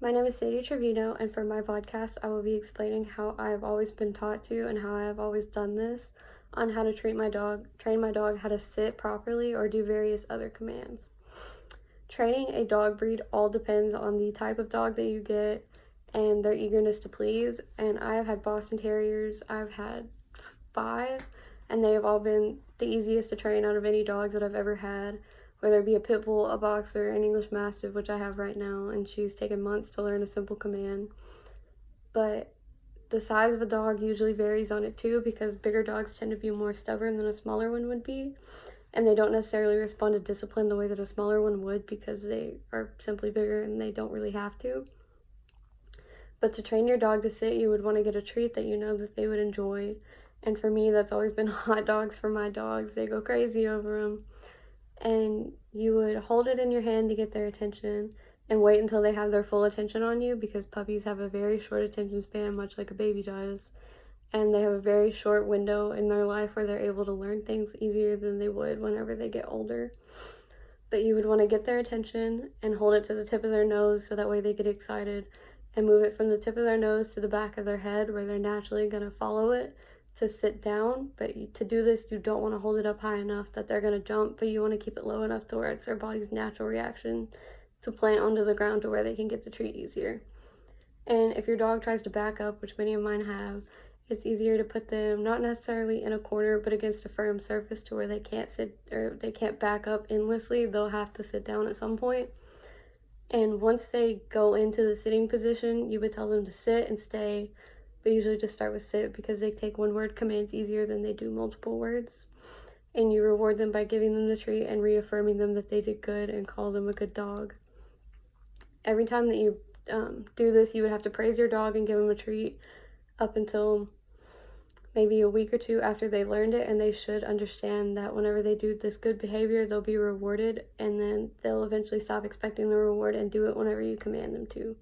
My name is Sadie Trevino, and for my podcast, I will be explaining how I have always been taught to and how I have always done this on how to train my dog how to sit properly or do various other commands. Training a dog breed all depends on the type of dog that you get and their eagerness to please. And I have had Boston Terriers, I've had 5, and they have all been the easiest to train out of any dogs that I've ever had. Whether it be a pit bull, a boxer, an English Mastiff, which I have right now, and she's taken months to learn a simple command. But the size of a dog usually varies on it too, because bigger dogs tend to be more stubborn than a smaller one would be, and they don't necessarily respond to discipline the way that a smaller one would because they are simply bigger and they don't really have to. But to train your dog to sit, you would want to get a treat that you know that they would enjoy. And for me, that's always been hot dogs for my dogs. They go crazy over them. And you would hold it in your hand to get their attention and wait until they have their full attention on you, because puppies have a very short attention span, much like a baby does, and they have a very short window in their life where they're able to learn things easier than they would whenever they get older. But you would want to get their attention and hold it to the tip of their nose so that way they get excited, and move it from the tip of their nose to the back of their head where they're naturally going to follow it to sit down. But to do this, you don't want to hold it up high enough that they're going to jump, but you want to keep it low enough to where it's their body's natural reaction to plant onto the ground to where they can get the treat easier. And if your dog tries to back up, which many of mine have, it's easier to put them not necessarily in a corner but against a firm surface to where they can't sit or they can't back up endlessly. They'll have to sit down at some point. And once they go into the sitting position, you would tell them to sit and stay, but usually just start with sit because they take one-word commands easier than they do multiple words. And you reward them by giving them the treat and reaffirming them that they did good and call them a good dog. Every time that you do this, you would have to praise your dog and give them a treat up until maybe a week or two after they learned it, and they should understand that whenever they do this good behavior, they'll be rewarded, and then they'll eventually stop expecting the reward and do it whenever you command them to.